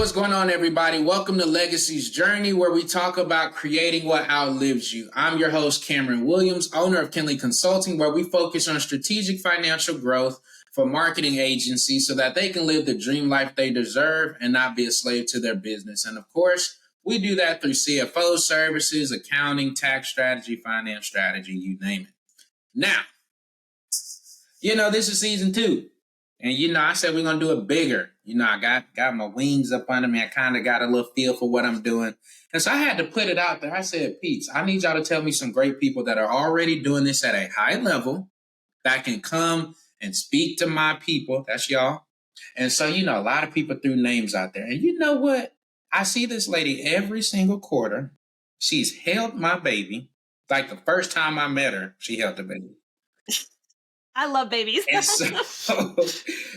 what's going on, everybody? Welcome to Legacy's Journey, where we talk about creating what outlives you. I'm your host, Cameron Williams, owner of Kinley Consulting, where we focus on strategic financial growth for marketing agencies so that they can live the dream life they deserve and not be a slave to their business. And of course, we do that through CFO services, accounting, tax strategy, finance strategy, you name it. Now, this is season 2. And, I said we're going to do it bigger. I got my wings up under me. I kind of got a little feel for what I'm doing. And so I had to put it out there. I said, Pete's, I need y'all to tell me some great people that are already doing this at a high level that can come and speak to my people. That's y'all. And so, a lot of people threw names out there. And you know what? I see this lady every single quarter. She's held my baby. Like the first time I met her, she held the baby. I love babies. And so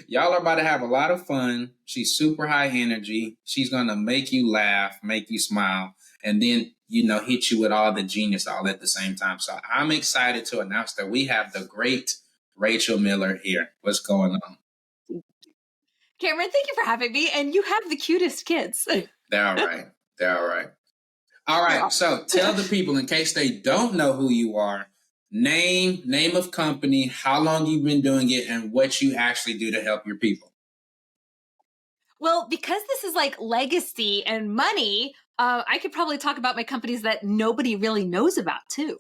y'all are about to have a lot of fun. She's super high energy. She's going to make you laugh, make you smile, and then, hit you with all the genius all at the same time. So I'm excited to announce that we have the great Rachel Miller here. What's going on? Cameron, thank you for having me. And you have the cutest kids. They're all right. They're all right. All right. So tell the people, in case they don't know who you are, name of company, how long you've been doing it, and what you actually do to help your people. Well, because this is like legacy and money, I could probably talk about my companies that nobody really knows about too.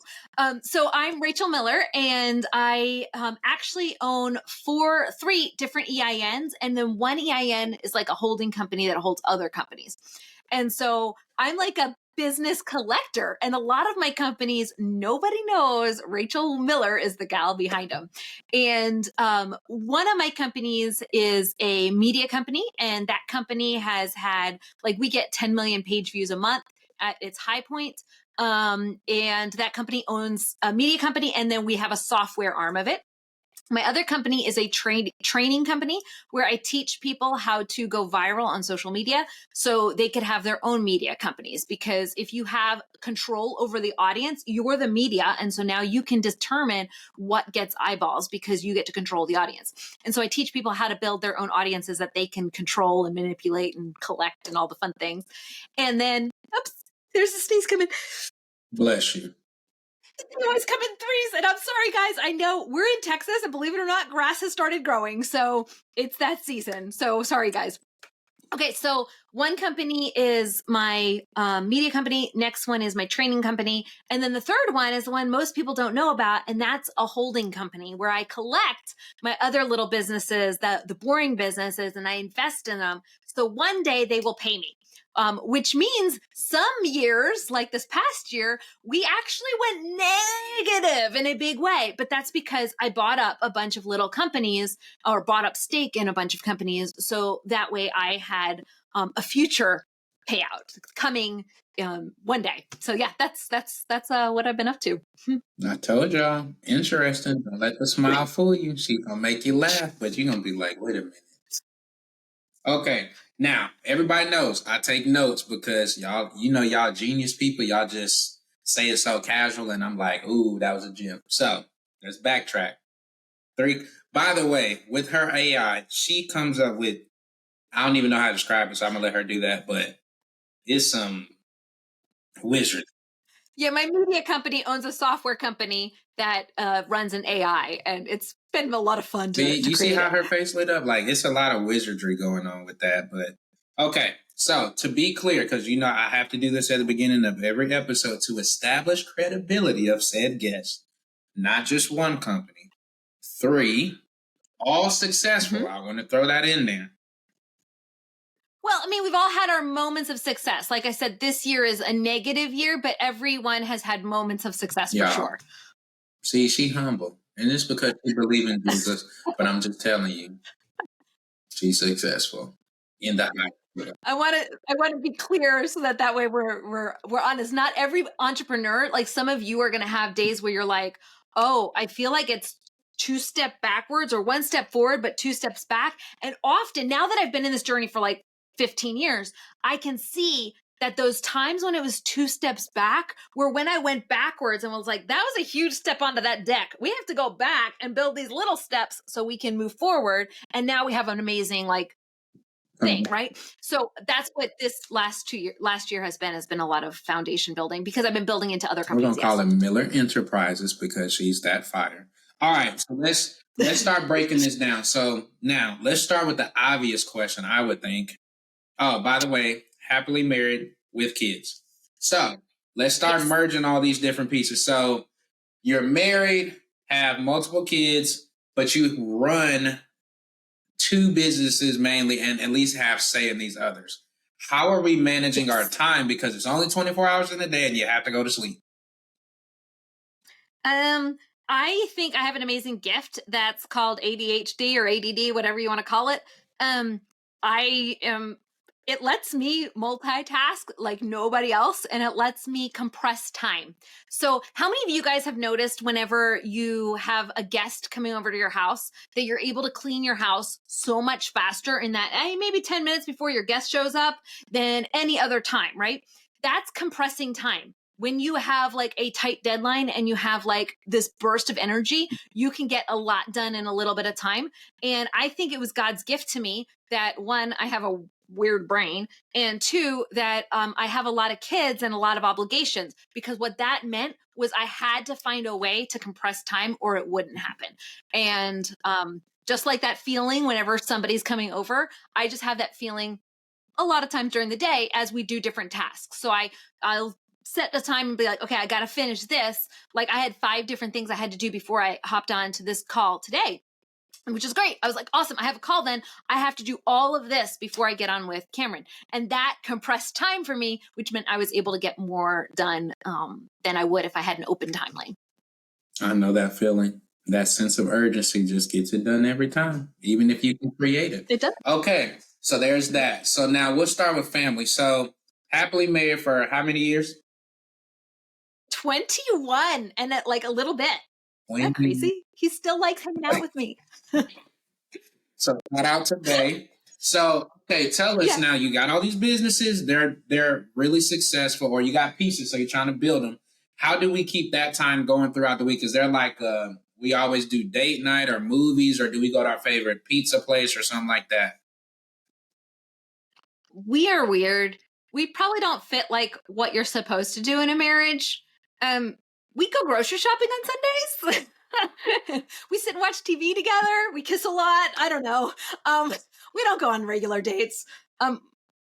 So I'm Rachel Miller, and I actually own 3 different EINs, and then one EIN is like a holding company that holds other companies. And so I'm like a business collector, and a lot of my companies, nobody knows Rachel Miller is the gal behind them. And one of my companies is a media company, and that company has had, we get 10 million page views a month at its high point. And that company owns a media company, and then we have a software arm of it. My other company is a training company where I teach people how to go viral on social media so they could have their own media companies. Because if you have control over the audience, you're the media. And so now you can determine what gets eyeballs because you get to control the audience. And so I teach people how to build their own audiences that they can control and manipulate and collect and all the fun things. And then, oops, there's a sneeze coming. Bless you. They always come in threes, and I'm sorry, guys. I know we're in Texas, and believe it or not, grass has started growing, so it's that season. So sorry, guys. Okay, so one company is my media company. Next one is my training company. And then the third one is the one most people don't know about, and that's a holding company where I collect my other little businesses, the boring businesses, and I invest in them. So one day they will pay me. Which means some years, like this past year, we actually went negative in a big way. But that's because I bought up a bunch of little companies or bought up stake in a bunch of companies. So that way I had a future payout coming one day. So yeah, that's what I've been up to. I told y'all, interesting. Don't let the smile fool you. She's going to make you laugh, but you're going to be like, wait a minute. Okay, now everybody knows I take notes because y'all genius people. Y'all just say it so casual, and I'm like, ooh, that was a gem. So let's backtrack. 3. By the way, with her AI, she comes up with, I don't even know how to describe it, so I'm gonna let her do that. But it's some wizard. Yeah, my media company owns a software company that runs an AI, and it's been a lot of fun to You see how it. her face lit up? Like, it's a lot of wizardry going on with that. But okay, so to be clear, because I have to do this at the beginning of every episode to establish credibility of said guest, not just one company. 3, all successful. Mm-hmm. I want to throw that in there. Well, I mean, we've all had our moments of success. Like I said, this year is a negative year, but everyone has had moments of success for sure. See, she humble. And it's because she believes in Jesus, but I'm just telling you, she's successful in the high. I want to be clear so that way we're honest. Not every entrepreneur, like some of you are going to have days where you're like, oh, I feel like it's 2 steps backwards or 1 step forward, but 2 steps back. And often now that I've been in this journey for like 15 years, I can see that those times when it was 2 steps back were when I went backwards and was like, that was a huge step onto that deck. We have to go back and build these little steps so we can move forward. And now we have an amazing thing, right? So that's what this last year has been a lot of foundation building because I've been building into other We're companies. gonna call it Miller Enterprises because she's that fire. All right, so let's start breaking this down. So now let's start with the obvious question, I would think. Oh, by the way, happily married with kids. So let's start Yes. merging all these different pieces. So you're married, have multiple kids, but you run two businesses mainly and at least have say in these others. How are we managing our time? Because it's only 24 hours in a day and you have to go to sleep. I think I have an amazing gift that's called ADHD or ADD, whatever you want to call it. I am it lets me multitask like nobody else and it lets me compress time. So, how many of you guys have noticed whenever you have a guest coming over to your house that you're able to clean your house so much faster in that maybe 10 minutes before your guest shows up than any other time, right? That's compressing time. When you have like a tight deadline and you have like this burst of energy, you can get a lot done in a little bit of time. And I think it was God's gift to me that one, I have a weird brain, and two, that I have a lot of kids and a lot of obligations, because what that meant was I had to find a way to compress time or it wouldn't happen. And just like that feeling whenever somebody's coming over, I just have that feeling a lot of times during the day as we do different tasks. So I'll set a time and be like, okay, I got to finish this. Like I had 5 different things I had to do before I hopped on to this call today, which is great. I was like, awesome. I have a call then. I have to do all of this before I get on with Cameron. And that compressed time for me, which meant I was able to get more done than I would if I had an open timeline. I know that feeling. That sense of urgency just gets it done every time, even if you can create it. It does. Okay, so there's that. So now we'll start with family. So happily married for how many years? 21 and like a little bit. Isn't that crazy? He still likes hanging out with me. So shout out today. So okay, tell us now. You got all these businesses; they're really successful, or you got pieces, so you're trying to build them. How do we keep that time going throughout the week? Is there like we always do date night or movies, or do we go to our favorite pizza place or something like that? We are weird. We probably don't fit like what you're supposed to do in a marriage. We go grocery shopping on Sundays. We sit and watch TV together. We kiss a lot. I don't know. We don't go on regular dates.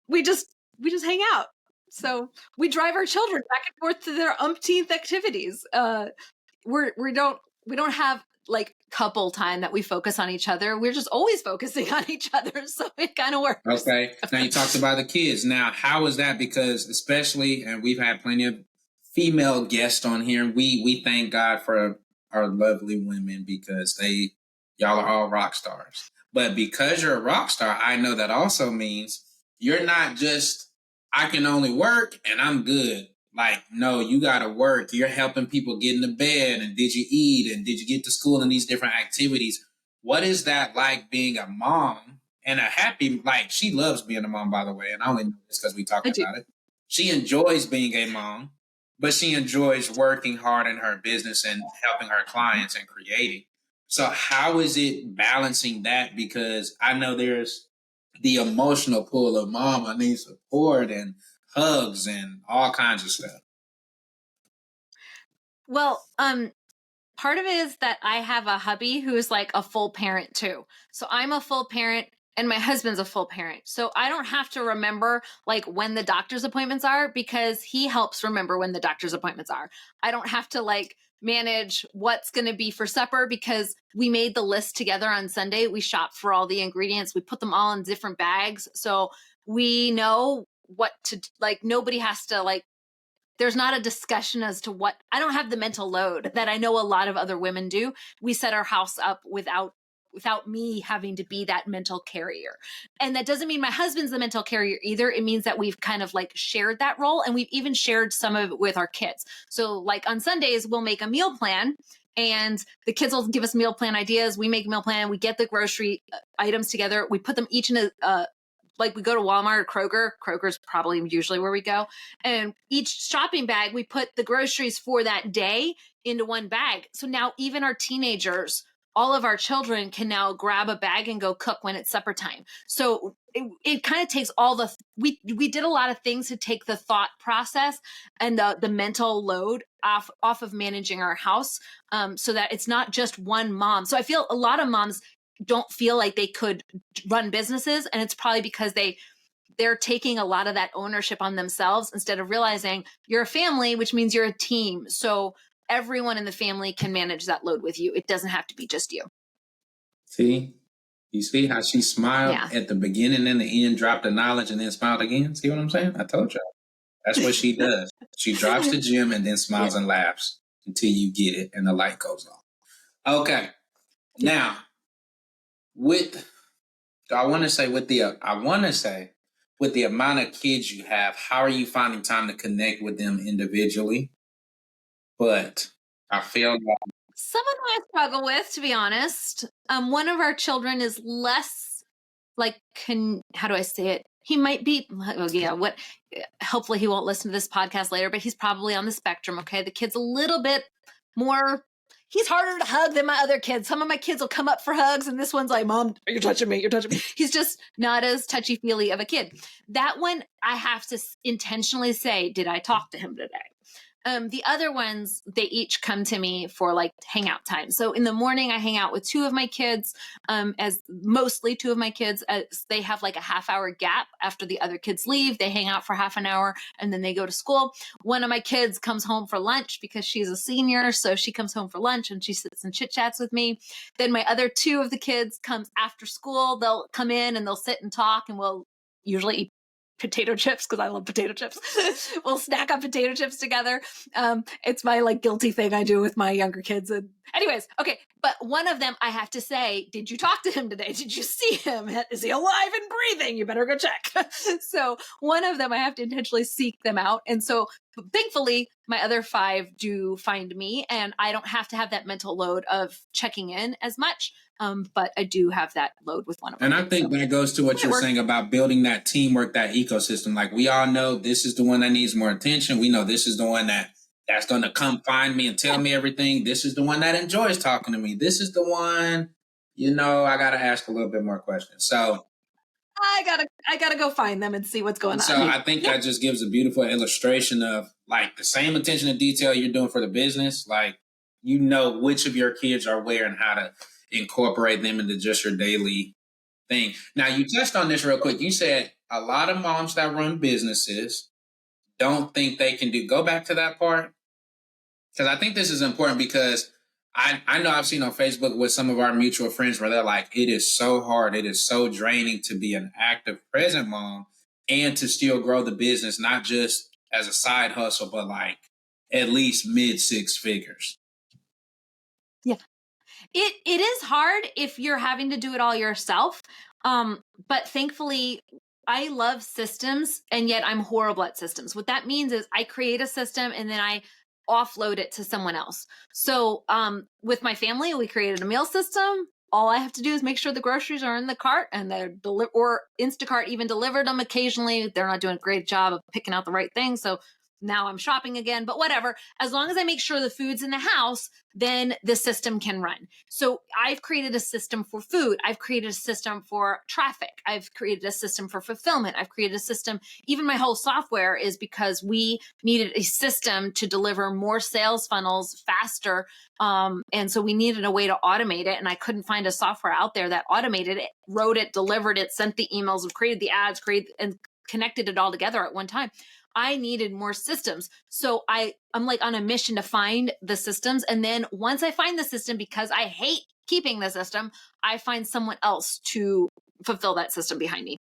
We just hang out. So we drive our children back and forth to their umpteenth activities. We don't have like couple time that we focus on each other. We're just always focusing on each other. So it kind of works. Okay. Now you talked about the kids. Now, how is that? Because especially, and we've had plenty of female guests on here. We thank God for our lovely women because y'all are all rock stars. But because you're a rock star, I know that also means you're not just, I can only work and I'm good. Like, no, you got to work. You're helping people get into bed. And did you eat? And did you get to school and these different activities? What is that like being a mom and a happy, like, she loves being a mom, by the way. And I only know this because we talked about it. She enjoys being a mom, but she enjoys working hard in her business and helping her clients and creating. So how is it balancing that? Because I know there's the emotional pull of mom, I need support and hugs and all kinds of stuff. Well, part of it is that I have a hubby who is like a full parent too. So I'm a full parent and my husband's a full parent. So I don't have to remember like when the doctor's appointments are because he helps remember when the doctor's appointments are. I don't have to like manage what's going to be for supper because we made the list together on Sunday. We shopped for all the ingredients. We put them all in different bags. So we know what to like. Nobody has to like, there's not a discussion as to what, I don't have the mental load that I know a lot of other women do. We set our house up without me having to be that mental carrier. And that doesn't mean my husband's the mental carrier either. It means that we've kind of like shared that role and we've even shared some of it with our kids. So like on Sundays, we'll make a meal plan and the kids will give us meal plan ideas. We make a meal plan. We get the grocery items together. We put them each in a like we go to Walmart or Kroger. Kroger's probably usually where we go. And each shopping bag, we put the groceries for that day into one bag. So now even our teenagers all of our children can now grab a bag and go cook when it's supper time. So it kind of takes all we did a lot of things to take the thought process and the mental load off of managing our house, so that it's not just one mom. So I feel a lot of moms don't feel like they could run businesses, and it's probably because they're taking a lot of that ownership on themselves instead of realizing you're a family, which means you're a team. So everyone in the family can manage that load with you. It doesn't have to be just you. See? You see how she smiled Yeah. at the beginning and the end, dropped the knowledge, and then smiled again? See what I'm saying? I told y'all. That's what she does. She drops the gem and then smiles and laughs until you get it and the light goes off. Okay. Now, with the amount of kids you have, how are you finding time to connect with them individually? But I feel like Some of them I struggle with, to be honest. One of our children is less like, how do I say it? He might be, hopefully he won't listen to this podcast later, but he's probably on the spectrum. Okay. The kid's a little bit more, he's harder to hug than my other kids. Some of my kids will come up for hugs, and this one's like, Mom, you're touching me. You're touching me. He's just not as touchy feely of a kid. That one, I have to intentionally say, did I talk to him today? The other ones, they each come to me for like hangout time. So in the morning, I hang out with two of my kids, as mostly two of my kids. They have like a half-hour gap after the other kids leave. They hang out for half an hour and then they go to school. One of my kids comes home for lunch because she's a senior. So she comes home for lunch and she sits and chit chats with me. Then my other two of the kids comes after school. They'll come in and they'll sit and talk, and we'll usually eat potato chips because I love potato chips. We'll snack on potato chips together. It's my like guilty thing I do with my younger kids. And anyways, okay. But one of them, I have to say, did you talk to him today? Did you see him? Is he alive and breathing? You better go check. So one of them, I have to intentionally seek them out. And so thankfully, my other five do find me, and I don't have to have that mental load of checking in as much. But I do have that load with one of them. And I think that goes to what you're saying about building that teamwork, that ecosystem. Like, we all know this is the one that needs more attention. We know this is the one that's going to come find me and tell me everything. This is the one that enjoys talking to me. This is the one, I got to ask a little bit more questions. So I gotta go find them and see what's going on. So I think that just gives a beautiful illustration of like the same attention to detail you're doing for the business. Like, which of your kids are where and how to incorporate them into just your daily thing. Now, you touched on this real quick. You said a lot of moms that run businesses don't think they can go back to that part. Because I think this is important, because I know I've seen on Facebook with some of our mutual friends where they're like, it is so hard. It is so draining to be an active, present mom and to still grow the business, not just as a side hustle, but like at least mid six figures. Yeah. It is hard if you're having to do it all yourself. But thankfully, I love systems, and yet I'm horrible at systems. What that means is I create a system and then I offload it to someone else. So with my family, we created a meal system. All I have to do is make sure the groceries are in the cart, and they're or Instacart even delivered them occasionally. They're not doing a great job of picking out the right thing. So now I'm shopping again, but whatever. As long as I make sure the food's in the house, then the system can run. So I've created a system for food. I've created a system for traffic. I've created a system for fulfillment. I've created a system. Even my whole software is because we needed a system to deliver more sales funnels faster. And so we needed a way to automate it. And I couldn't find a software out there that automated it, wrote it, delivered it, sent the emails, created the ads, and connected it all together at one time. I needed more systems. So I'm like on a mission to find the systems. And then once I find the system, because I hate keeping the system, I find someone else to fulfill that system behind me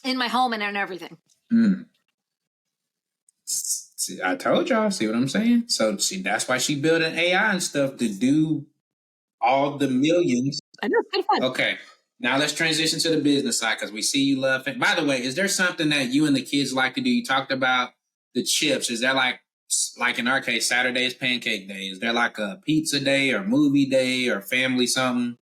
in my home and in everything. See, I told y'all, see what I'm saying? So see, that's why she built an AI and stuff to do all the millions. I know, it's good fun. Okay. Now let's transition to the business side, because we see you love it. By the way, is there something that you and the kids like to do? You talked about the chips. Is there like in our case, Saturday is pancake day? Is there like a pizza day or movie day or family something?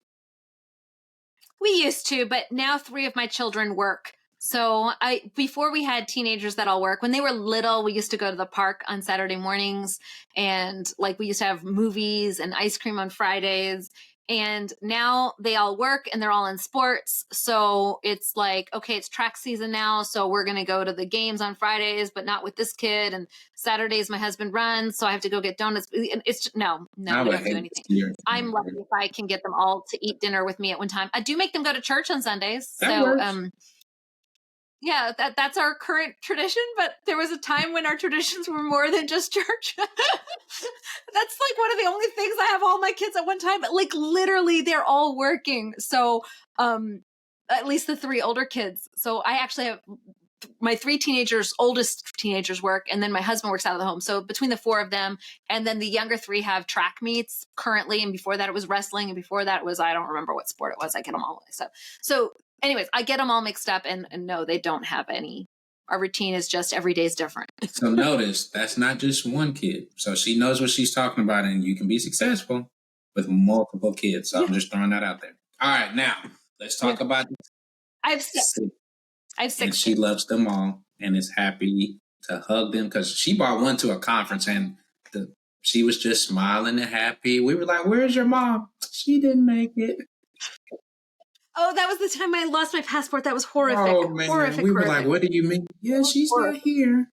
We used to, but now 3 of my children work. So before we had teenagers that all work, when they were little, we used to go to the park on Saturday mornings, and like we used to have movies and ice cream on Fridays. And now they all work and they're all in sports. So it's like, okay, it's track season now. So we're going to go to the games on Fridays, but not with this kid. And Saturdays, my husband runs. So I have to go get donuts. And it's just, no, I we would don't do hate anything. to see her. I'm lucky if I can get them all to eat dinner with me at one time. I do make them go to church on Sundays. That So, works. yeah, that's our current tradition, but there was a time when our traditions were more than just church. That's like one of the only things I have all my kids at one time. Like literally they're all working. So at least the 3 older kids. So I actually have my 3 teenagers, oldest teenagers work, and then my husband works out of the home. So between the 4 of them, and then the younger 3 have track meets currently, and before that it was wrestling, and before that it was, I don't remember what sport it was. I get them all mixed up. So anyways, I get them all mixed up, and no, they don't have any. Our routine is just every day is different. So notice that's not just one kid. So she knows what she's talking about, and you can be successful with multiple kids. So I'm just throwing that out there. All right, now let's talk about I have 6. I have 6 and she kids. loves them all and is happy to hug them because she brought one to a conference and she was just smiling and happy. We were like, "Where's your mom?" She didn't make it. Oh, that was the time I lost my passport. That was horrific. Oh man, horrific, we were horrific. like, "What do you mean?" Yeah, she's not here.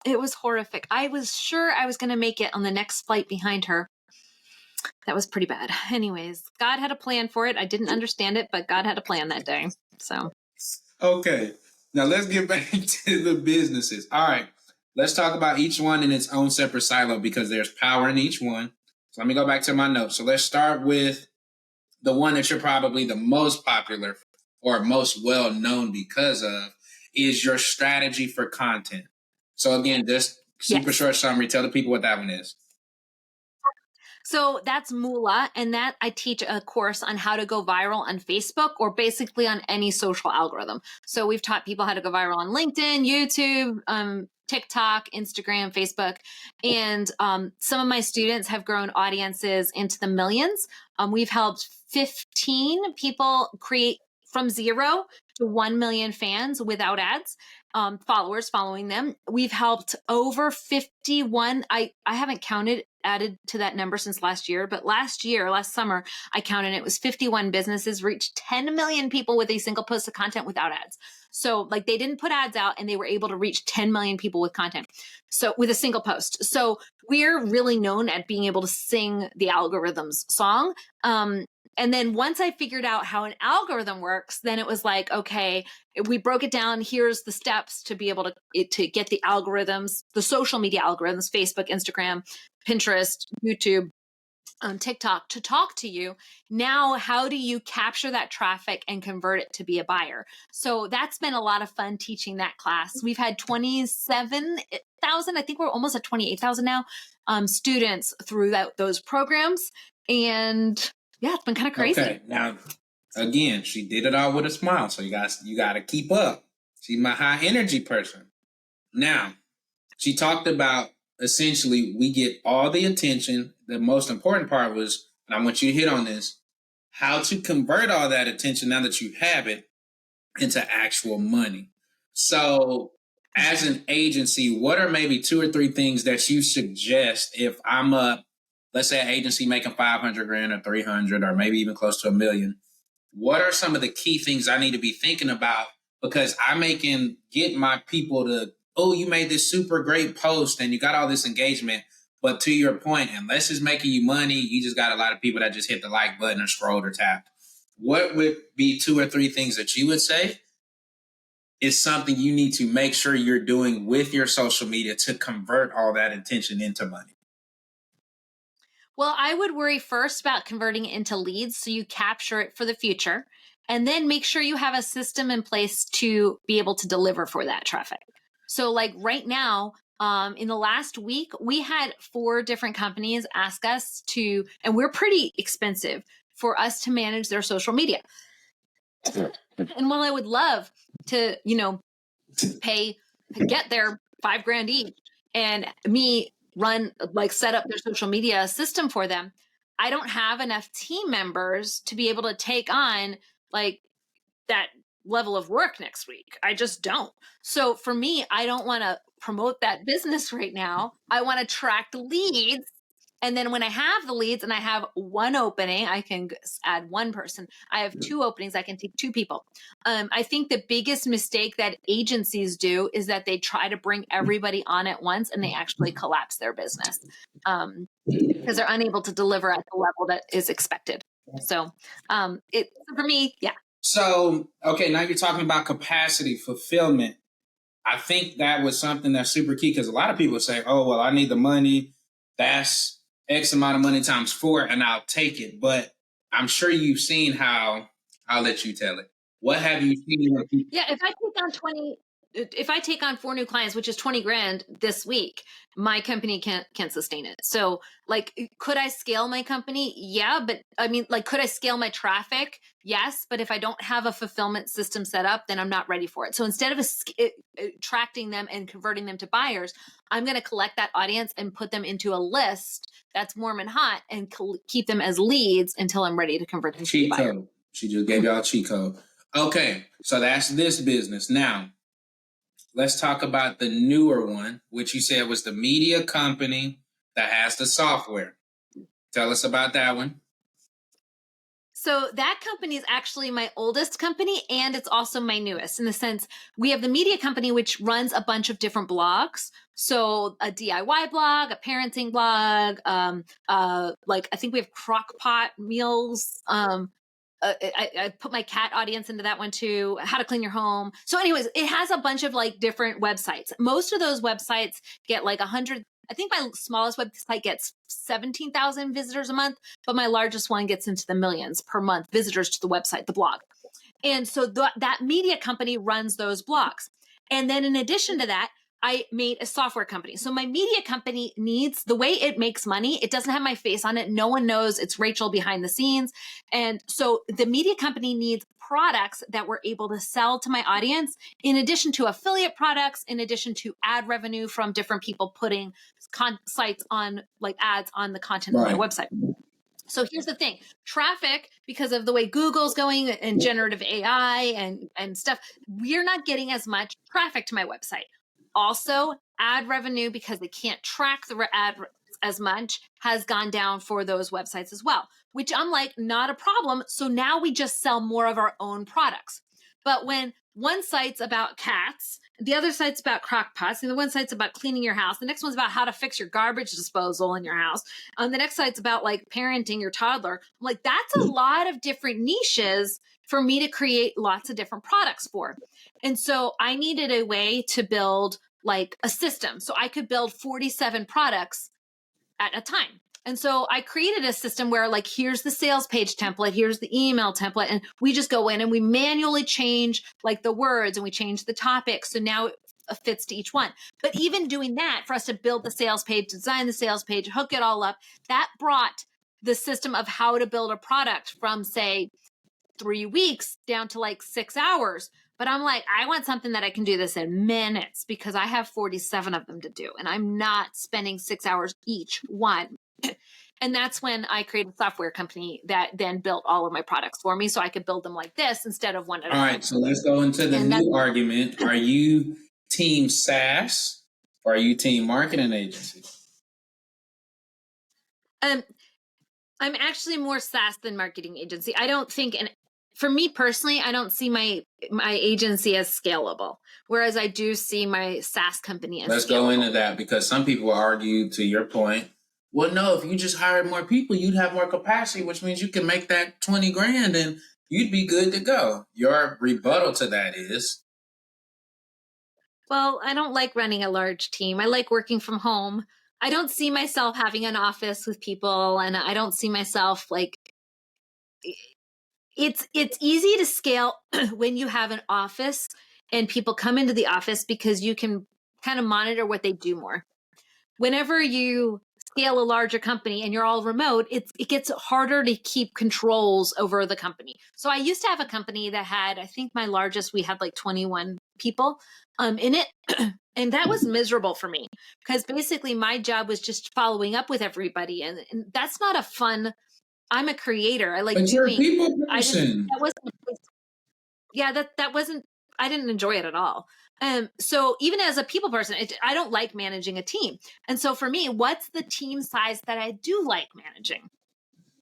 It was horrific. I was sure I was going to make it on the next flight behind her. That was pretty bad. Anyways, God had a plan for it. I didn't understand it, but God had a plan that day. So, okay. Now let's get back to the businesses. All right. Let's talk about each one in its own separate silo because there's power in each one. So let me go back to my notes. So let's start with the one that you're probably the most popular or most well known because of is your strategy for content. So again, just super short summary. Tell the people what that one is. So that's Moolah, and that I teach a course on how to go viral on Facebook or basically on any social algorithm. So we've taught people how to go viral on LinkedIn, YouTube, TikTok, Instagram, Facebook, and some of my students have grown audiences into the millions. We've helped 15 people create from 0 to 1 million fans without ads. Followers following them. We've helped over 51. I haven't added to that number since last year, but last summer, I counted it was 51 businesses reached 10 million people with a single post of content without ads. So like they didn't put ads out and they were able to reach 10 million people with content. So with a single post. So we're really known at being able to sing the algorithm's song. And then once I figured out how an algorithm works, then it was like, okay, we broke it down. Here's the steps to be able to get the algorithms, the social media algorithms, Facebook, Instagram, Pinterest, YouTube, TikTok to talk to you. Now, how do you capture that traffic and convert it to be a buyer? So that's been a lot of fun teaching that class. We've had 27,000, I think we're almost at 28,000 now, students through those programs. And yeah, it's been kind of crazy. Okay, now again, she did it all with a smile, so you got to keep up. She's my high energy person. Now, she talked about essentially we get all the attention. The most important part was, and I want you to hit on this, how to convert all that attention now that you have it into actual money. So, as an agency, what are maybe 2 or 3 things that you suggest if I'm let's say an agency making 500 grand or 300 or maybe even close to $1 million? What are some of the key things I need to be thinking about? Because can get my people to, oh, you made this super great post and you got all this engagement. But to your point, unless it's making you money, you just got a lot of people that just hit the like button or scrolled or tapped. What would be 2 or 3 things that you would say is something you need to make sure you're doing with your social media to convert all that attention into money? Well, I would worry first about converting it into leads so you capture it for the future, and then make sure you have a system in place to be able to deliver for that traffic. So like right now, in the last week, we had 4 different companies ask us to, and we're pretty expensive, for us to manage their social media. And while I would love to, get their $5,000 each and me set up their social media system for them, I don't have enough team members to be able to take on like that level of work next week. I just don't. So for me, I don't want to promote that business right now. I want to attract leads And then when I have the leads and I have one opening, I can add one person. I have two openings, I can take two people. I think the biggest mistake that agencies do is that they try to bring everybody on at once and they actually collapse their business because they're unable to deliver at the level that is expected. So for me, yeah. So, okay, now you're talking about capacity fulfillment. I think that was something that's super key because a lot of people say, oh, well, I need the money. That's X amount of money times 4, and I'll take it. But I'm sure you've seen how, I'll let you tell it. What have you seen? Yeah, if I take on 4 new clients, which is 20 grand this week, my company can't sustain it. So like, could I scale my company? Yeah. But I mean, like, could I scale my traffic? Yes. But if I don't have a fulfillment system set up, then I'm not ready for it. So instead of attracting them and converting them to buyers, I'm going to collect that audience and put them into a list that's warm and hot and keep them as leads until I'm ready to convert them to a buyer. Code. She just gave y'all a cheat code. Okay. So that's this business. Now, let's talk about the newer one, which you said was the media company that has the software. Tell us about that one. So that company is actually my oldest company, and it's also my newest in the sense we have the media company, which runs a bunch of different blogs. So a DIY blog, a parenting blog, like I think we have crockpot meals. I put my cat audience into that one too. How to clean your home. So anyways, it has a bunch of like different websites. Most of those websites get like 100. I think my smallest website gets 17,000 visitors a month, but my largest one gets into the millions per month visitors to the website, the blog. And so that media company runs those blogs. And then in addition to that, I made a software company. So my media company needs the way it makes money. It doesn't have my face on it. No one knows it's Rachel behind the scenes. And so the media company needs products that we're able to sell to my audience, in addition to affiliate products, in addition to ad revenue from different people putting sites on like ads on the content of my website. So here's the thing, traffic, because of the way Google's going and generative AI and stuff, we're not getting as much traffic to my website. Also, ad revenue, because they can't track the ad as much, has gone down for those websites as well, which I'm like, not a problem. So now we just sell more of our own products. But when one site's about cats, the other site's about crock pots, and the one site's about cleaning your house, the next one's about how to fix your garbage disposal in your house, and the next site's about like parenting your toddler. I'm like, that's a lot of different niches for me to create lots of different products for. And so I needed a way to build like a system so I could build 47 products at a time. And so I created a system where like, here's the sales page template, here's the email template. And we just go in and we manually change like the words and we change the topics. So now it fits to each one. But even doing that for us to build the sales page, design the sales page, hook it all up, that brought the system of how to build a product from say 3 weeks down to like 6 hours. But I'm like, I want something that I can do this in minutes because I have 47 of them to do. And I'm not spending 6 hours each one. And that's when I created a software company that then built all of my products for me so I could build them like this instead of one at a time. All right, so let's go into the new argument. Are you team SaaS or are you team marketing agency? I'm actually more SaaS than marketing agency. I don't think, and for me personally, I don't see my agency as scalable, whereas I do see my SaaS company as Let's scalable. go into that because some people argue, to your point, well, no, if you just hired more people, you'd have more capacity, which means you can make that 20 grand and you'd be good to go. Your rebuttal to that is? Well, I don't like running a large team. I like working from home. I don't see myself having an office with people, and I don't see myself like, it's easy to scale when you have an office and people come into the office because you can kind of monitor what they do more. Whenever you scale a larger company and you're all remote, it gets harder to keep controls over the company. So I used to have a company that had, I think my largest, we had like 21 people in it. And that was miserable for me because basically my job was just following up with everybody. And that's not a fun, I'm a creator. I like but doing, you're a people person. that wasn't, yeah, that wasn't, I didn't enjoy it at all. So even as a people person, I don't like managing a team. And so for me, what's the team size that I do like managing?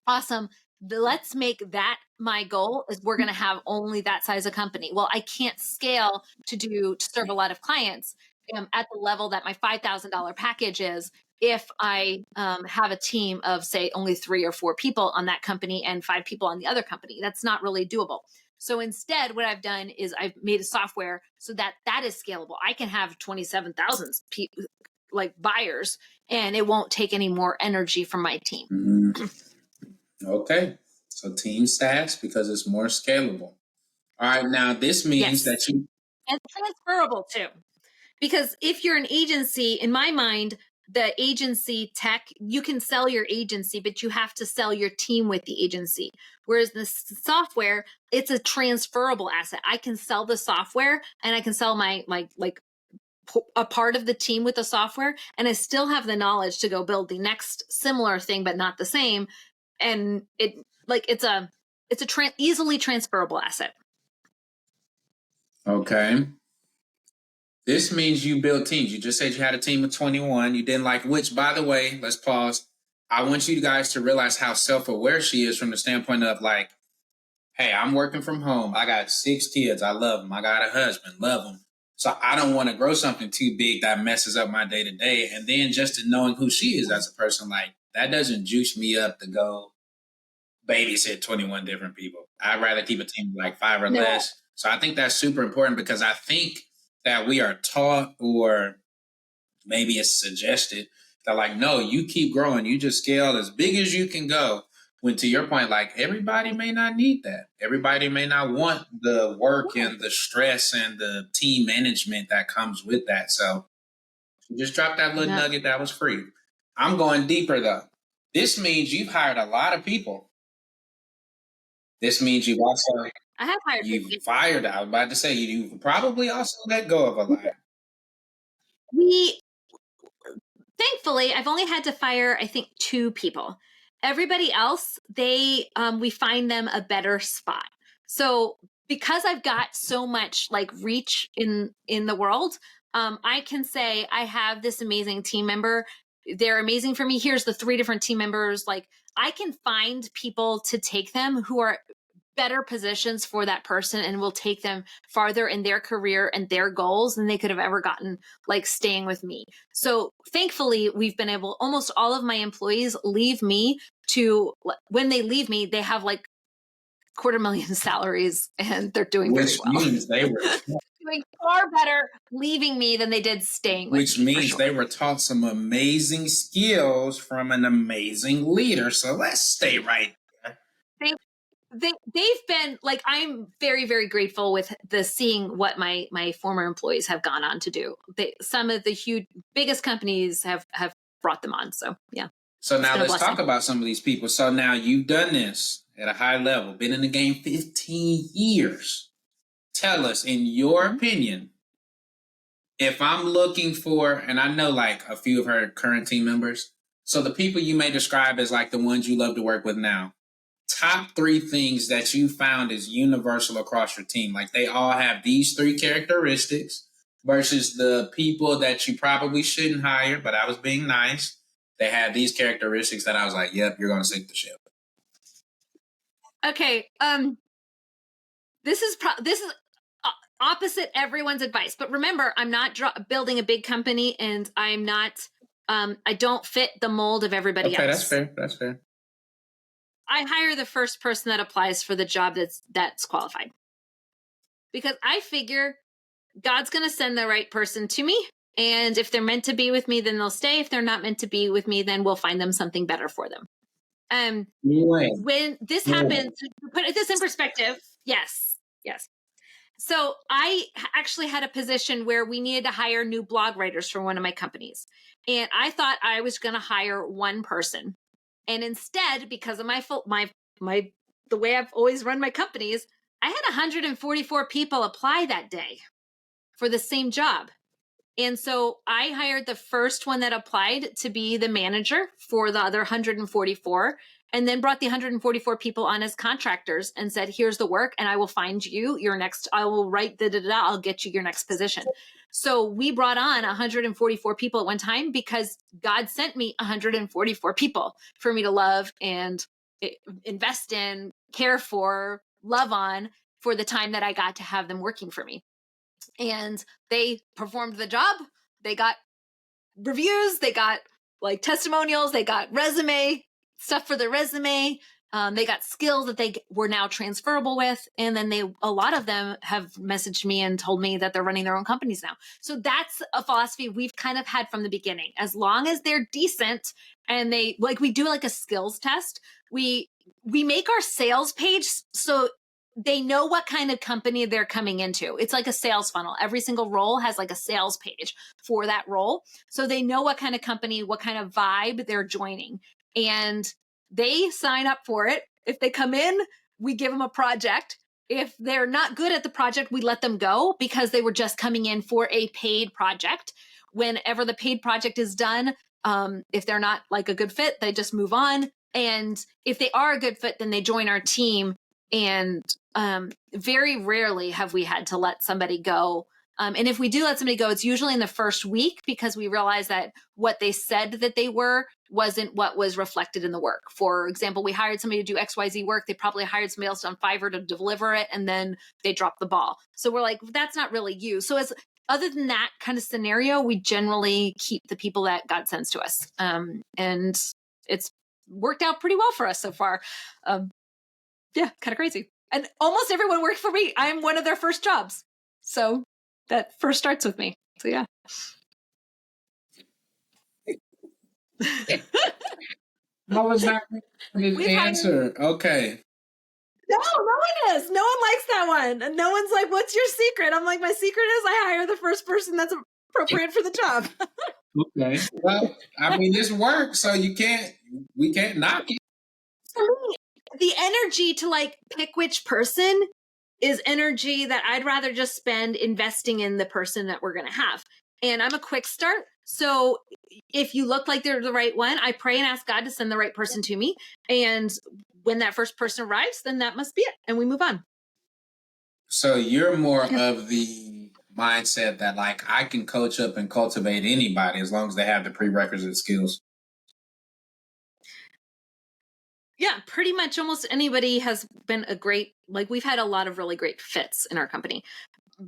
Awesome. Let's make that my goal is we're going to have only that size of company. Well, I can't scale to serve a lot of clients at the level that my $5,000 package is if I have a team of say only 3 or 4 people on that company and 5 people on the other company. That's not really doable. So instead, what I've done is I've made a software so that that is scalable. I can have 27,000 people like buyers, and it won't take any more energy from my team. Mm-hmm. Okay. So team SaaS because it's more scalable. All right. Now this means that you and transferable too. Because if you're an agency, in my mind, the agency tech, you can sell your agency, but you have to sell your team with the agency. Whereas the software, it's a transferable asset. I can sell the software and I can sell my like a part of the team with the software, and I still have the knowledge to go build the next similar thing, but not the same. And it's a easily transferable asset. okay. This means you build teams. You just said you had a team of 21. You didn't like which, by the way, let's pause. I want you guys to realize how self-aware she is from the standpoint of like, hey, I'm working from home. I got 6 kids. I love them. I got a husband. Love them. So I don't want to grow something too big that messes up my day to day. And then just in knowing who she is as a person, like that doesn't juice me up to go babysit 21 different people. I'd rather keep a team of like 5 or No. less. So I think that's super important because I think that we are taught or maybe it's suggested that like, no, you keep growing. You just scale as big as you can go. When to your point, like everybody may not need that. Everybody may not want the work and the stress and the team management that comes with that. So you just drop that little nugget that was free. I'm going deeper though. This means you've hired a lot of people. This means you've also I have hired you've fired. I was about to say you probably also let go of a lot. Thankfully, I've only had to fire, I think, 2 people. Everybody else, we find them a better spot. So because I've got so much like reach in the world, I can say I have this amazing team member. They're amazing for me. Here's the 3 different team members. Like I can find people to take them who are better positions for that person and will take them farther in their career and their goals than they could have ever gotten like staying with me. So thankfully we've been able, almost all of my employees leave me to, when they leave me, they have like $250,000 salaries and they're doing very well. Which means they were doing far better leaving me than they did staying with me. Which means they were taught some amazing skills from an amazing leader. So let's stay right there. They've been like, I'm very, very grateful with seeing what my former employees have gone on to do. Some of the biggest companies have brought them on. So yeah. So now let's talk about some of these people. So now you've done this at a high level, been in the game 15 years. Tell us, in your opinion, if I'm looking for, and I know like a few of her current team members, so the people you may describe as like the ones you love to work with now, top 3 things that you found is universal across your team. Like they all have these 3 characteristics versus the people that you probably shouldn't hire, but I was being nice. They had these characteristics that I was like, yep, you're going to sink the ship. Okay. This is opposite everyone's advice, but remember, I'm not building a big company and I'm not, I don't fit the mold of everybody else. Okay, that's fair. That's fair. I hire the first person that applies for the job that's qualified. Because I figure God's going to send the right person to me. And if they're meant to be with me, then they'll stay. If they're not meant to be with me, then we'll find them something better for them. When this happened, to put this in perspective, yes. So I actually had a position where we needed to hire new blog writers for one of my companies. And I thought I was going to hire one person. And instead, because of the way I've always run my companies, I had 144 people apply that day for the same job. And so I hired the first one that applied to be the manager for the other 144. and then brought the 144 people on as contractors and said, here's the work, and I will find you your next, I will write I'll get you your next position. So we brought on 144 people at one time because God sent me 144 people for me to love and invest in, care for, love on for the time that I got to have them working for me. And they performed the job. They got reviews, they got like testimonials, they got resume stuff for their resume. They got skills that they were now transferable with. And then a lot of them have messaged me and told me that they're running their own companies now. So that's a philosophy we've kind of had from the beginning. As long as they're decent and we do like a skills test, we make our sales page so they know what kind of company they're coming into. It's like a sales funnel. Every single role has like a sales page for that role. So they know what kind of company, what kind of vibe they're joining. And they sign up for it. If they come in, we give them a project. If they're not good at the project, we let them go because they were just coming in for a paid project. Whenever the paid project is done, if they're not like a good fit, they just move on. And if they are a good fit, then they join our team. And very rarely have we had to let somebody go. And if we do let somebody go, it's usually in the first week because we realize that what they said that they were wasn't what was reflected in the work. For example, we hired somebody to do XYZ work. They probably hired somebody else on Fiverr to deliver it, and then they dropped the ball. So we're like, that's not really you. So other than that kind of scenario, we generally keep the people that God sends to us. And it's worked out pretty well for us so far. Yeah, kind of crazy. And almost everyone worked for me. I'm one of their first jobs. So that first starts with me. So yeah. What was that answer? Okay. No one is. No one likes that one. And no one's like, what's your secret? I'm like, my secret is I hire the first person that's appropriate for the job. Okay. Well, I mean, this works, so we can't knock it. For me, the energy to like pick which person is energy that I'd rather just spend investing in the person that we're going to have. And I'm a quick start. So if you look like they're the right one, I pray and ask God to send the right person to me. And when that first person arrives, then that must be it. And we move on. So you're more of the mindset that like I can coach up and cultivate anybody as long as they have the prerequisite skills. Yeah, pretty much almost anybody has been we've had a lot of really great fits in our company.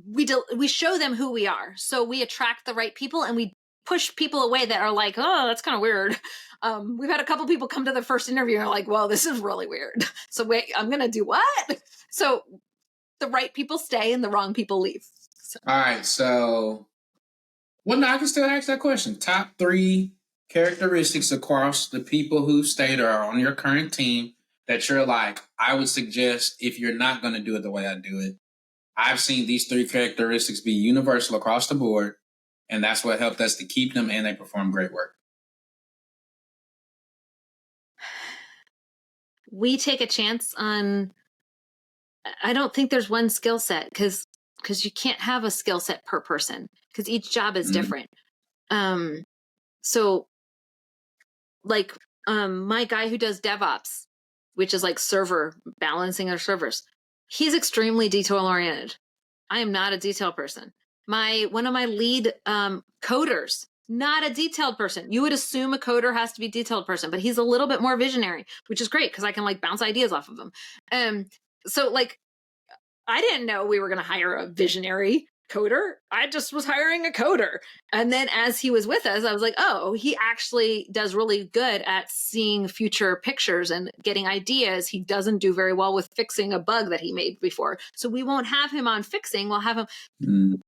We show them who we are. So we attract the right people and we push people away that are like, oh, that's kind of weird. We've had a couple people come to the first interview and are like, well, this is really weird. So wait, I'm going to do what? So the right people stay and the wrong people leave. So. All right. So, well, no, I can still ask that question. Top 3 characteristics across the people who stayed or are on your current team that you're like, I would suggest if you're not going to do it the way I do it, I've seen these 3 characteristics be universal across the board, and that's what helped us to keep them, and they perform great work. We take a chance on, I don't think there's one skill set because you can't have a skill set per person because each job is different. So like my guy who does DevOps, which is like server balancing our servers, he's extremely detail oriented. I am not a detail person. One of my lead coders, not a detailed person. You would assume a coder has to be a detailed person, but he's a little bit more visionary, which is great because I can like bounce ideas off of him. So like I didn't know we were going to hire a visionary coder. I just was hiring a coder. And then as he was with us, I was like, oh, he actually does really good at seeing future pictures and getting ideas. He doesn't do very well with fixing a bug that he made before. So we won't have him on fixing. We'll have him,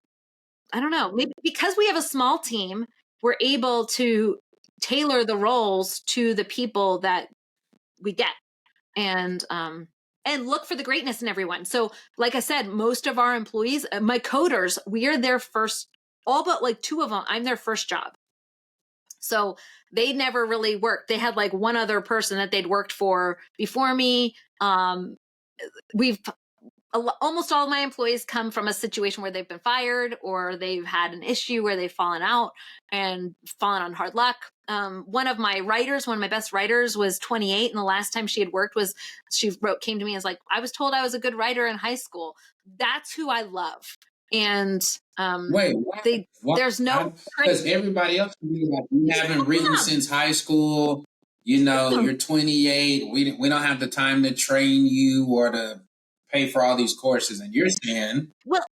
I don't know, maybe because we have a small team, we're able to tailor the roles to the people that we get. And look for the greatness in everyone. So like I said, most of our employees, my coders, we are their first, all but like 2 of them, I'm their first job. So they never really worked. They had like one other person that they'd worked for before me. almost all of my employees come from a situation where they've been fired or they've had an issue where they've fallen out and fallen on hard luck. One of my best writers was 28. And the last time she had worked came to me and was like, I was told I was a good writer in high school. That's who I love. And Wait, why? there's no Because everybody else can be like, you haven't written since high school. You know, you're 28. We don't have the time to train you or to pay for all these courses. And you're saying, well,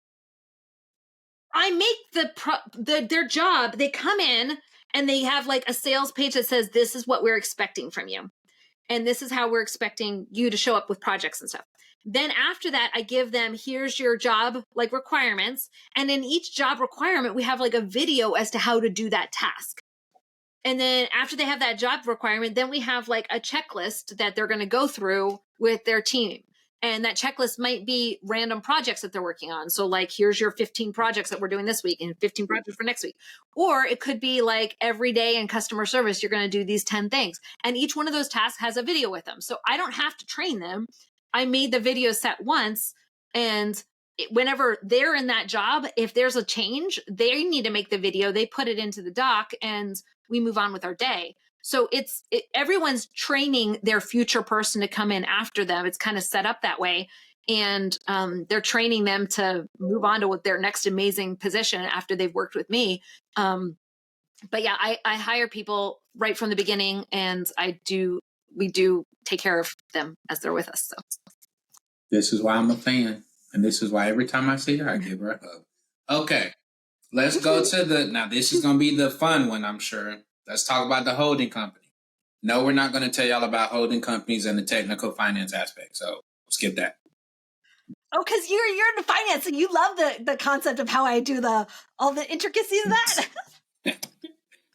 I make their job. They come in and they have like a sales page that says, this is what we're expecting from you. And this is how we're expecting you to show up with projects and stuff. Then after that, I give them, here's your job like requirements. And in each job requirement, we have like a video as to how to do that task. And then after they have that job requirement, then we have like a checklist that they're going to go through with their team. And that checklist might be random projects that they're working on. So like, here's your 15 projects that we're doing this week and 15 projects for next week. Or it could be like every day in customer service, you're going to do these 10 things. And each one of those tasks has a video with them. So I don't have to train them. I made the video set once, and whenever they're in that job, if there's a change, they need to make the video, they put it into the doc, and we move on with our day. So everyone's training their future person to come in after them. It's kind of set up that way. And they're training them to move on to their next amazing position after they've worked with me. But yeah, I hire people right from the beginning, and we do take care of them as they're with us. So this is why I'm a fan. And this is why every time I see her, I give her a hug. Okay, let's go to now this is going to be the fun one, I'm sure. Let's talk about the holding company. No, we're not going to tell y'all about holding companies and the technical finance aspect. So skip that. Oh, because you're in finance and you love the concept of how I do all the intricacies of that.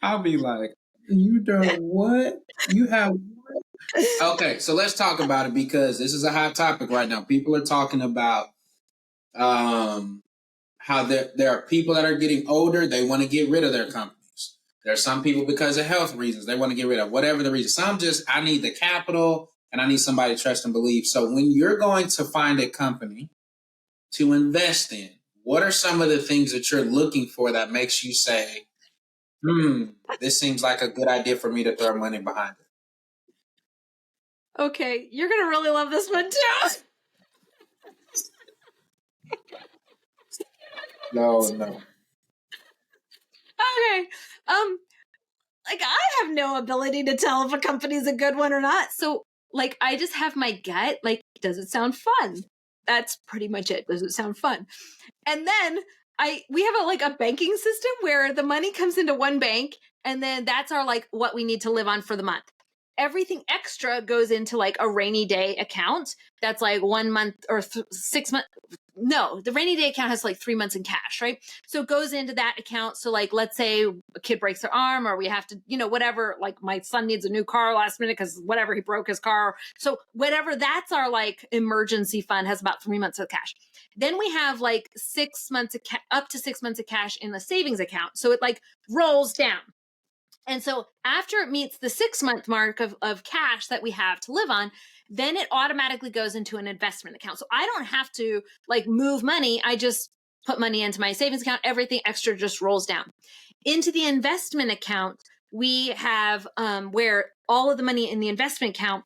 I'll be like, you know what? You have what? Okay, so let's talk about it because this is a hot topic right now. People are talking about how there are people that are getting older, they want to get rid of their companies. There are some people because of health reasons, they want to get rid of whatever the reason. Some just, I need the capital and I need somebody to trust and believe. So when you're going to find a company to invest in, what are some of the things that you're looking for that makes you say, this seems like a good idea for me to throw money behind it? Okay, you're going to really love this one too. No. Okay. Like I have no ability to tell if a company's a good one or not. So like I just have my gut. Like, does it sound fun? That's pretty much it. Does it sound fun? And then we have a banking system where the money comes into one bank, and then that's our like what we need to live on for the month. Everything extra goes into like a rainy day account. That's like 1 month or 6 months. No, the rainy day account has like 3 months in cash, right? So it goes into that account. So like, let's say a kid breaks their arm or we have to, whatever, like my son needs a new car last minute because whatever, he broke his car. So whatever, that's our like emergency fund, has about 3 months of cash. Then we have like 6 months up to 6 months of cash in the savings account. So it like rolls down. And so after it meets the 6 month mark of cash that we have to live on, then it automatically goes into an investment account. So I don't have to like move money. I just put money into my savings account. Everything extra just rolls down. Into the investment account, we have where all of the money in the investment account,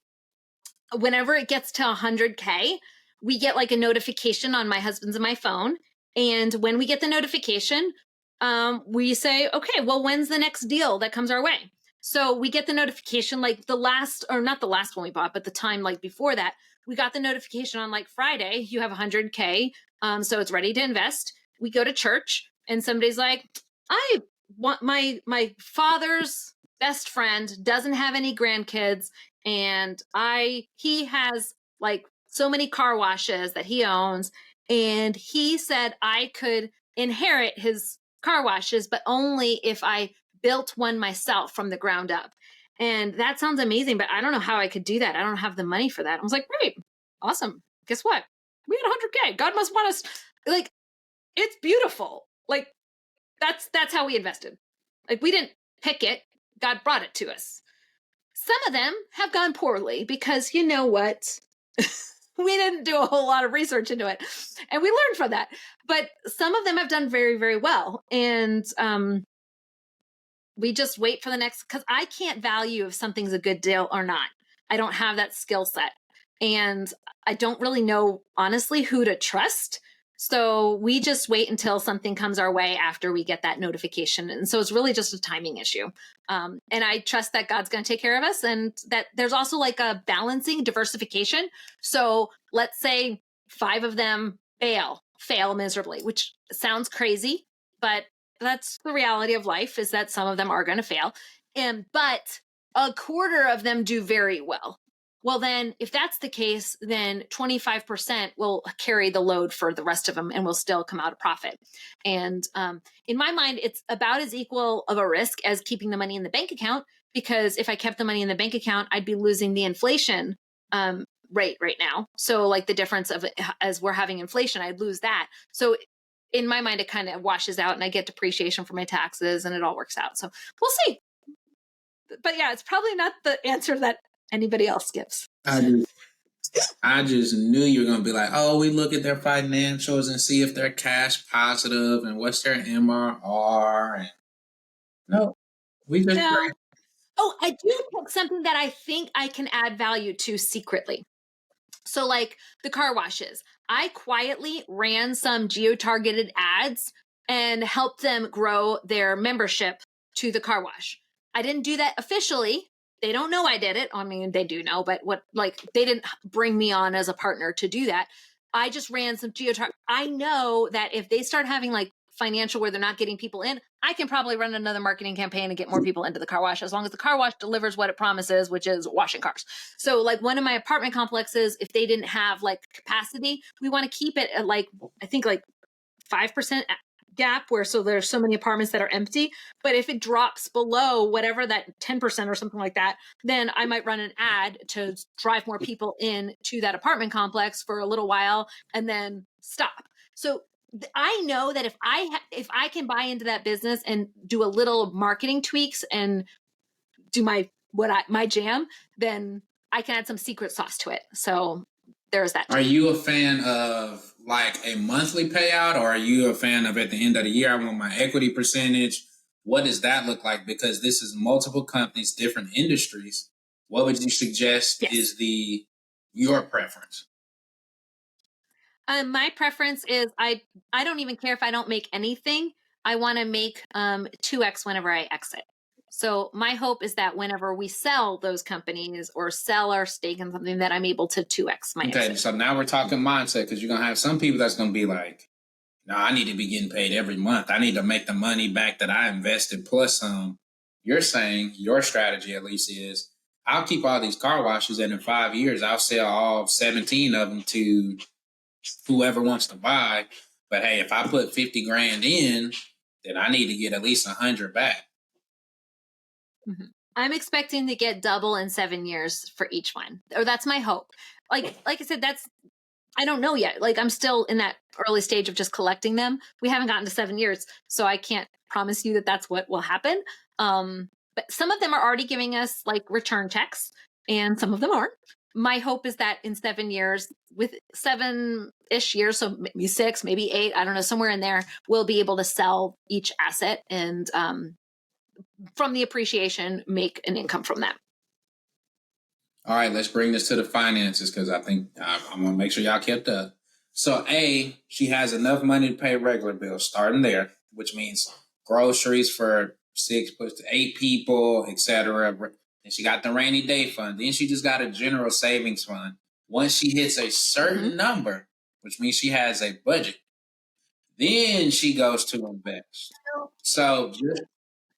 whenever it gets to 100K, we get like a notification on my husband's and my phone. And when we get the notification, we say, okay, well, when's the next deal that comes our way? So we get the notification like not the last one we bought, but the time like before that, we got the notification on like Friday, you have 100K. So it's ready to invest. We go to church and somebody's like, I want my father's best friend doesn't have any grandkids. And he has like so many car washes that he owns. And he said I could inherit his car washes, but only if I built one myself from the ground up. And that sounds amazing, but I don't know how I could do that. I don't have the money for that. I was like, great, awesome. Guess what? We had 100K. God must want us. Like, it's beautiful. Like, that's how we invested. Like, we didn't pick it. God brought it to us. Some of them have gone poorly because you know what? we didn't do a whole lot of research into it, and we learned from that. But some of them have done very, very well, and we just wait for the next, because I can't value if something's a good deal or not. I don't have that skill set, and I don't really know honestly who to trust. So we just wait until something comes our way after we get that notification. And so it's really just a timing issue. And I trust that God's going to take care of us, and that there's also like a balancing diversification. So let's say 5 of them fail miserably, which sounds crazy, but that's the reality of life, is that some of them are going to fail. But a quarter of them do very well. Well, then if that's the case, then 25% will carry the load for the rest of them and will still come out a profit. And in my mind, it's about as equal of a risk as keeping the money in the bank account, because if I kept the money in the bank account, I'd be losing the inflation rate right now. So like the difference of, as we're having inflation, I'd lose that. So in my mind, it kind of washes out and I get depreciation for my taxes and it all works out. So we'll see. But yeah, it's probably not the answer that anybody else gives. I just knew you were going to be like, oh, we look at their financials and see if they're cash positive and what's their MRR. And no, we just no. Oh, I do pick something that I think I can add value to secretly. So like the car washes, I quietly ran some geo-targeted ads and helped them grow their membership to the car wash. I didn't do that officially. They don't know I did it. I mean, they do know, but they didn't bring me on as a partner to do that. I just ran some geo-target. I know that if they start having like financial where they're not getting people in, I can probably run another marketing campaign and get more people into the car wash, as long as the car wash delivers what it promises, which is washing cars. So like one of my apartment complexes, if they didn't have like capacity, we want to keep it at like, I think like 5% gap, where so there's so many apartments that are empty. But if it drops below whatever, that 10% or something like that, then I might run an ad to drive more people in to that apartment complex for a little while and then stop. So I know that if I can buy into that business and do a little marketing tweaks and do my jam, then I can add some secret sauce to it. So there's that. Are you a fan of like a monthly payout, or are you a fan of at the end of the year, I want my equity percentage? What does that look like? Because this is multiple companies, different industries. What would you suggest is your preference? My preference is I don't even care if I don't make anything. I want to make 2x whenever I exit. So my hope is that whenever we sell those companies or sell our stake in something, that I'm able to 2x my exit. So now we're talking mindset, because you're going to have some people that's going to be like, no, I need to be getting paid every month. I need to make the money back that I invested plus some. You're saying your strategy at least is, I'll keep all these car washes, and in 5 years, I'll sell all 17 of them to whoever wants to buy. But hey, if I put 50 grand in, then I need to get at least 100 back. Mm-hmm. I'm expecting to get double in 7 years for each one, or that's my hope. Like I said, I don't know yet. Like I'm still in that early stage of just collecting them. We haven't gotten to 7 years, so I can't promise you that that's what will happen. But some of them are already giving us like return checks, and some of them aren't. My hope is that in 7 years, with 7-ish years, so maybe 6, maybe 8, I don't know, somewhere in there, we'll be able to sell each asset and from the appreciation, make an income from that. All right, let's bring this to the finances, because I think I'm going to make sure y'all kept up. So A, she has enough money to pay regular bills, starting there, which means groceries for 6 to 8 people, etc. And she got the rainy day fund. Then she just got a general savings fund. Once she hits a certain number, which means she has a budget, then she goes to invest. So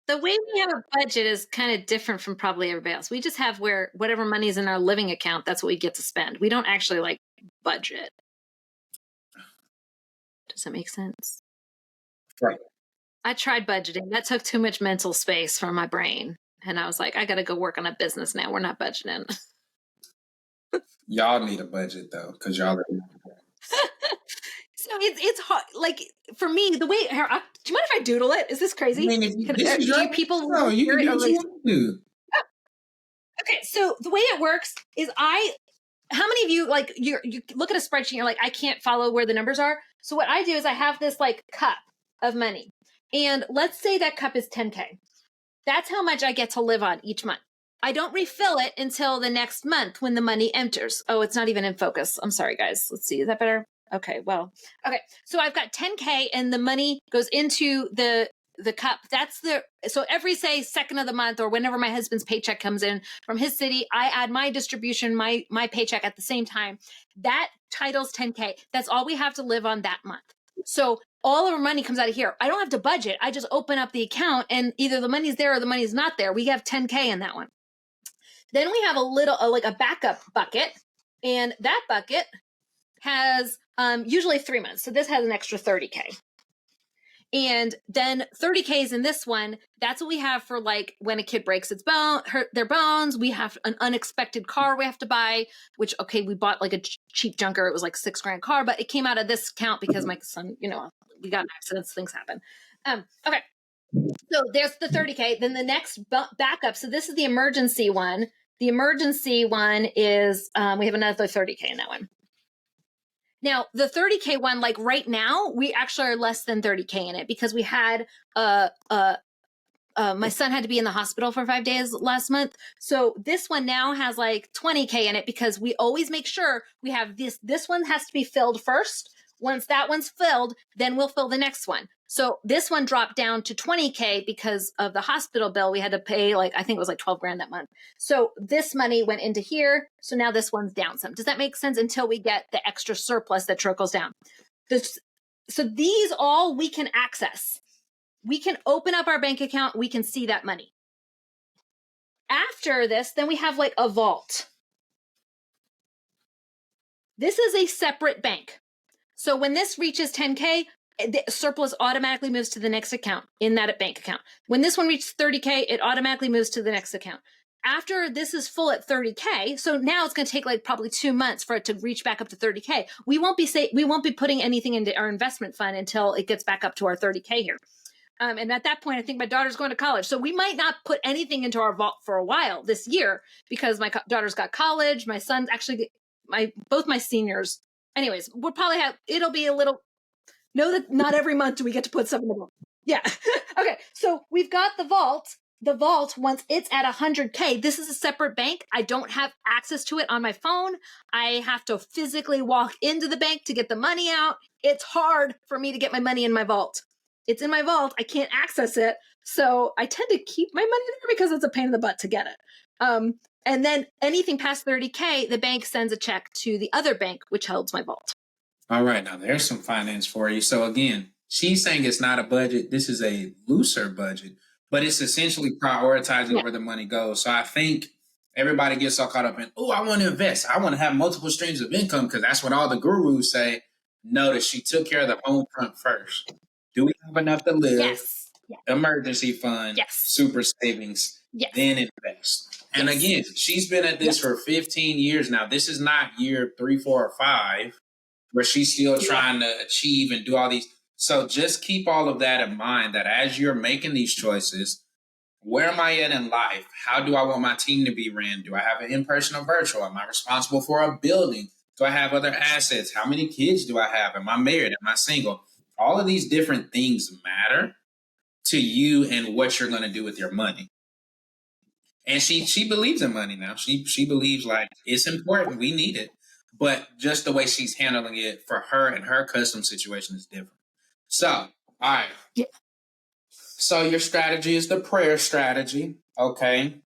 the way we have a budget is kind of different from probably everybody else. We just have where whatever money is in our living account, that's what we get to spend. We don't actually like budget. Does that make sense? Right. I tried budgeting. That took too much mental space from my brain. And I was like, I got to go work on a business now. We're not budgeting. Y'all need a budget though, because y'all are. So it's hard. Like for me, the way, do you mind if I doodle it? Is this crazy? I mean, you can do what you want to do. Okay, so the way it works is I how many of you like you look at a spreadsheet and you're like, I can't follow where the numbers are? So what I do is I have this like cup of money. And let's say that cup is 10K. That's how much I get to live on each month. I don't refill it until the next month when the money enters. Oh, it's not even in focus. I'm sorry, guys. Let's see. Is that better? Okay, well, okay. So I've got 10K and the money goes into the cup. So every say second of the month or whenever my husband's paycheck comes in from his city, I add my distribution, my paycheck at the same time. That titles 10K. That's all we have to live on that month. So all of our money comes out of here. I don't have to budget. I just open up the account and either the money's there or the money's not there. We have 10K in that one. Then we have like a backup bucket, and that bucket has usually 3 months. So this has an extra 30K. And then 30K is in this one. That's what we have for like when a kid breaks their bones. We have an unexpected car we have to buy, which, okay, we bought like a cheap junker. It was like $6,000 car, but it came out of this account because my son, we got in accidents, things happen. Okay. So there's the 30K. Then the next backup. So this is the emergency one. The emergency one is, we have another 30K in that one. Now, the 30K one, like right now, we actually are less than 30K in it because we had my son had to be in the hospital for 5 days last month. So this one now has like 20K in it because we always make sure we have this one has to be filled first. Once that one's filled, then we'll fill the next one. So this one dropped down to 20K because of the hospital bill. We had to pay I think it was like $12,000 that month. So this money went into here. So now this one's down some. Does that make sense? Until we get the extra surplus that trickles down. So these all we can access. We can open up our bank account. We can see that money. After this, then we have like a vault. This is a separate bank. So when this reaches 10K, the surplus automatically moves to the next account in that bank account. When this one reaches 30K, it automatically moves to the next account. After this is full at 30K, so now it's going to take like probably 2 months for it to reach back up to 30K. We won't be putting anything into our investment fund until it gets back up to our 30K here. And at that point, I think my daughter's going to college. So we might not put anything into our vault for a while this year because my daughter's got college. My son's actually, both my seniors. Anyways, we'll probably it'll be a little, know that not every month do we get to put something in the vault. Yeah. Okay. So we've got the vault. The vault, once it's at 100K, this is a separate bank. I don't have access to it on my phone. I have to physically walk into the bank to get the money out. It's hard for me to get my money in my vault. It's in my vault. I can't access it. So I tend to keep my money there because it's a pain in the butt to get it. And then anything past 30K, the bank sends a check to the other bank, which holds my vault. All right. Now there's some finance for you. So again, she's saying it's not a budget. This is a looser budget, but it's essentially prioritizing where the money goes. So I think everybody gets all caught up in, oh, I want to invest. I want to have multiple streams of income because that's what all the gurus say. Notice she took care of the home front first. Do we have enough to live? Yes. Emergency fund, super savings, then invest. And again, she's been at this for 15 years now. This is not year 3, 4, or 5 where she's still trying to achieve and do all these. So just keep all of that in mind that as you're making these choices, where am I at in life? How do I want my team to be ran? Do I have an in-person or virtual? Am I responsible for a building? Do I have other assets? How many kids do I have? Am I married? Am I single? All of these different things matter to you and what you're going to do with your money. And she believes in money now. She believes like it's important. We need it. But just the way she's handling it for her and her custom situation is different. So, all right. Yeah. So your strategy is the prayer strategy. Okay.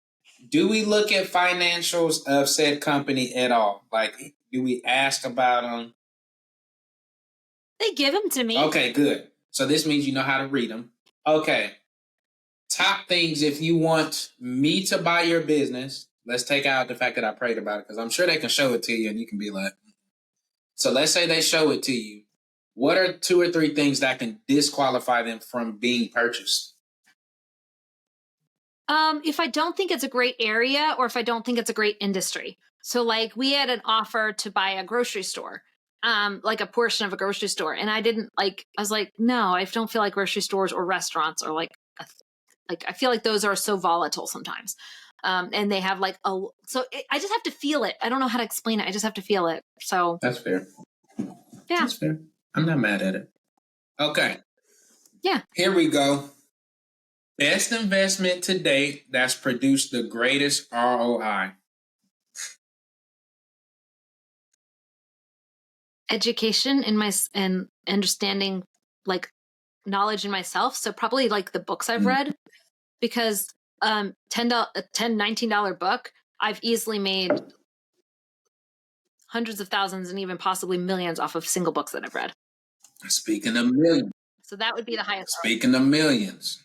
Do we look at financials of said company at all? Like, do we ask about them? They give them to me. Okay, good. So this means you know how to read them. Okay. Top things if you want me to buy your business. Let's take out the fact that I prayed about it because I'm sure they can show it to you and you can be like, so let's say they show it to you. What are 2 or 3 things that can disqualify them from being purchased? If I don't think it's a great area or if I don't think it's a great industry. So like we had an offer to buy a grocery store, like a portion of a grocery store. And I was like, no, I don't feel like grocery stores or restaurants are I feel like those are so volatile sometimes. and they have like I just have to feel it. I don't know how to explain it. I just have to feel it. So That's fair. yeah. That's fair. I'm not mad at it. Okay. Yeah. Here we go. Best investment to date that's produced the greatest ROI. Education and understanding, like, knowledge in myself. So probably like the books I've read, because $10 $19 book, I've easily made hundreds of thousands and even possibly millions off of single books that I've read. Speaking of millions. So that would be the highest. Speaking of millions.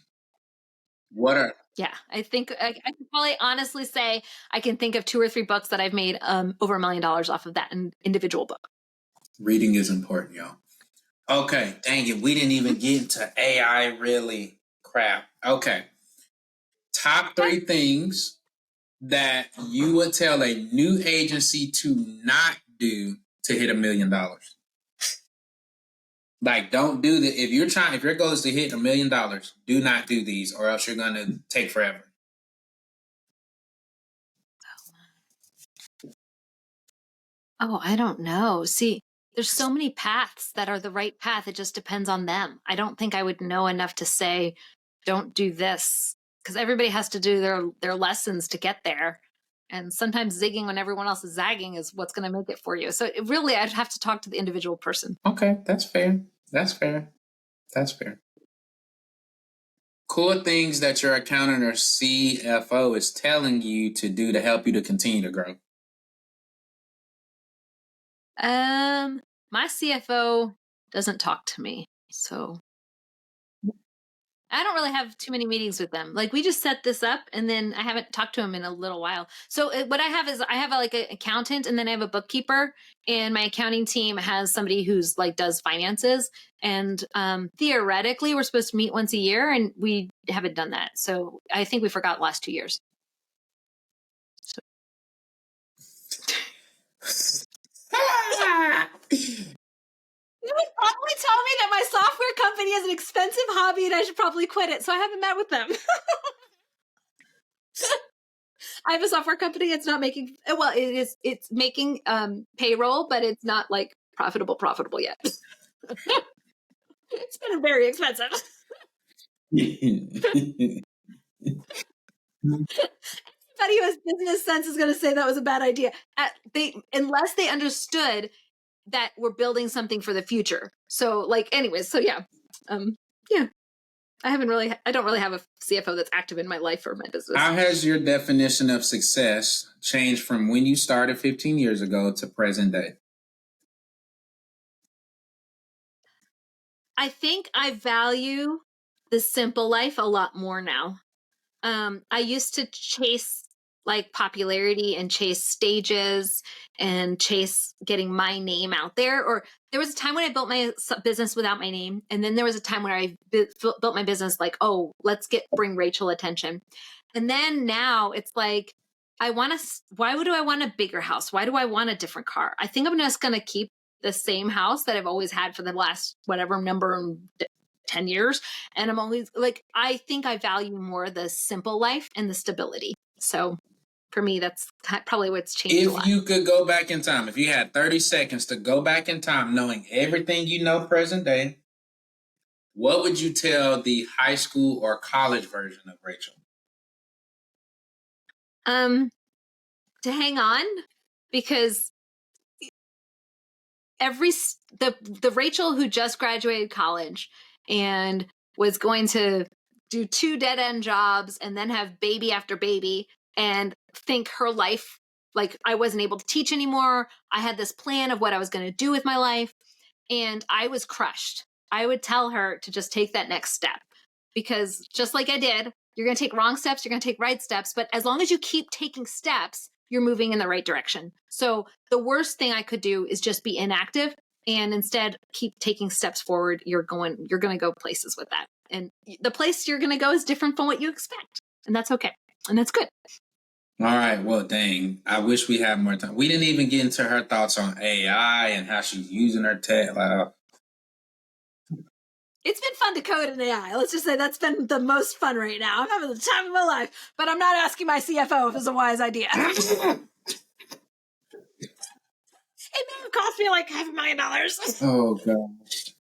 What are Yeah, I think I can probably honestly say I can think of 2 or 3 books that I've made over $1 million off of that individual book. reading is important, y'all. Okay, dang it. We didn't even get into AI really. Crap. Okay. Top 3 things that you would tell a new agency to not do to hit $1 million. Like, don't do the if your goal is to hit $1 million, do not do these, or else you're gonna take forever. Oh, I don't know. See, there's so many paths that are the right path. It just depends on them. I don't think I would know enough to say, don't do this, because everybody has to do their lessons to get there. And sometimes zigging when everyone else is zagging is what's going to make it for you. So really, I'd have to talk to the individual person. Okay, that's fair. That's fair. That's fair. Cool things that your accountant or CFO is telling you to do to help you to continue to grow. My CFO doesn't talk to me, so I don't really have too many meetings with them. Like, we just set this up, and then I haven't talked to him in a little while. So what I have is I have like an accountant, and then I have a bookkeeper, and my accounting team has somebody who's like does finances. And theoretically, we're supposed to meet once a year, and we haven't done that. So I think we forgot the last 2 years. So. You would probably tell me that my software company is an expensive hobby and I should probably quit it. So I haven't met with them. I have a software company. It's not making, well, it's making payroll, but it's not like profitable yet. It's been very expensive. Anybody who has business sense is going to say that was a bad idea. Unless they understood that we're building something for the future. So like, anyways, so yeah. Yeah. I don't really have a CFO that's active in my life or my business. How has your definition of success changed from when you started 15 years ago to present day? I think I value the simple life a lot more now. I used to chase like popularity and chase stages and chase getting my name out there. Or there was a time when I built my business without my name. And then there was a time when I built my business like, oh, let's bring Rachel attention. And then now it's like, why do I want a bigger house? Why do I want a different car? I think I'm just going to keep the same house that I've always had for the last whatever number 10 years. And I'm always like, I think I value more the simple life and the stability. So for me, that's probably what's changed a lot. If you could go back in time, if you had 30 seconds to go back in time, knowing everything you know present day, what would you tell the high school or college version of Rachel? To hang on, because the Rachel who just graduated college and was going to do 2 dead-end jobs and then have baby after baby and think her life, like, I wasn't able to teach anymore. I had this plan of what I was going to do with my life, and I was crushed. I would tell her to just take that next step, because just like I did, you're going to take wrong steps, you're going to take right steps, but as long as you keep taking steps, you're moving in the right direction. So the worst thing I could do is just be inactive, and instead keep taking steps forward. You're going to go places with that. And the place you're going to go is different from what you expect. And that's okay. And that's good. All right. Well, dang. I wish we had more time. We didn't even get into her thoughts on AI and how she's using her tech. It's been fun to code in AI. Let's just say that's been the most fun right now. I'm having the time of my life, but I'm not asking my CFO if it's a wise idea. It may have cost me like $500,000. Oh gosh.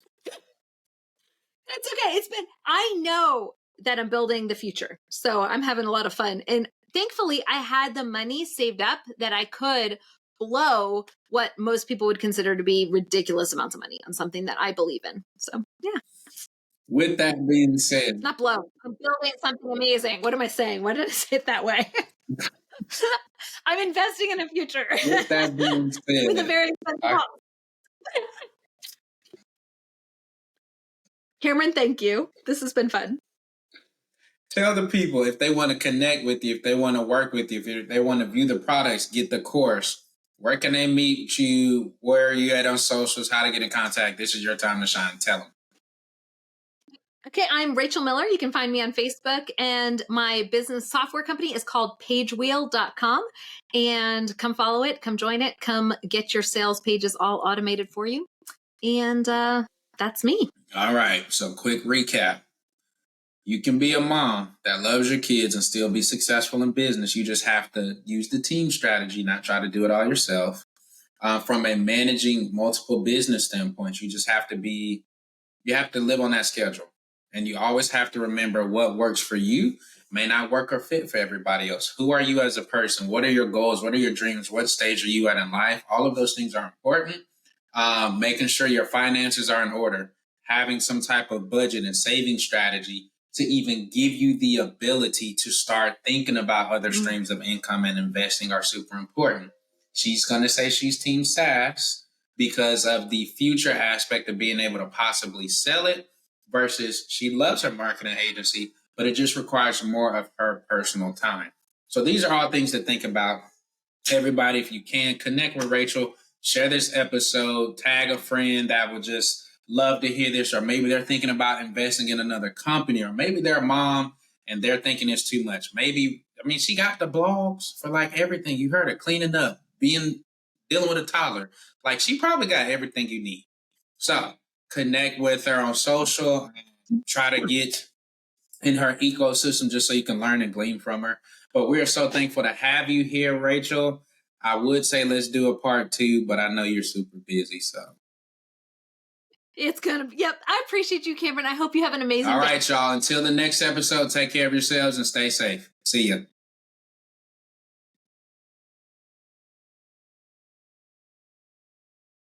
It's okay. I know that I'm building the future. So I'm having a lot of fun. And thankfully, I had the money saved up that I could blow what most people would consider to be ridiculous amounts of money on something that I believe in. So, yeah. With that being said, Not blow. I'm building something amazing. What am I saying? Why did I say it that way? I'm investing in the future. with that being said, with a very fun house. Cameron, thank you. This has been fun. Tell the people if they want to connect with you, if they want to work with you, if they want to view the products, get the course. Where can they meet you? Where are you at on socials? How to get in contact? This is your time to shine. Tell them. Okay, I'm Rachel Miller. You can find me on Facebook, and my business software company is called pagewheel.com. And come follow it, come join it, come get your sales pages all automated for you. And that's me. All right. So, quick recap. You can be a mom that loves your kids and still be successful in business. You just have to use the team strategy, not try to do it all yourself. From a managing multiple business standpoint, you just have to live on that schedule. And you always have to remember what works for you may not work or fit for everybody else. Who are you as a person? What are your goals? What are your dreams? What stage are you at in life? All of those things are important. Making sure your finances are in order, having some type of budget and saving strategy to even give you the ability to start thinking about other streams of income and investing are super important. She's going to say she's Team SaaS because of the future aspect of being able to possibly sell it versus she loves her marketing agency, but it just requires more of her personal time. So these are all things to think about. Everybody, if you can, connect with Rachel, share this episode, tag a friend that would just love to hear this, or maybe they're thinking about investing in another company, or maybe they're a mom and they're thinking it's too much. She got the blogs for like everything. You heard her cleaning up, dealing with a toddler. Like she probably got everything you need. So connect with her on social, try to get in her ecosystem just so you can learn and glean from her. But we are so thankful to have you here, Rachel. I would say let's do a part 2, but I know you're super busy, so. It's gonna be, yep. I appreciate you, Cameron. I hope you have an amazing day. All right, y'all. Until the next episode, take care of yourselves and stay safe. See ya.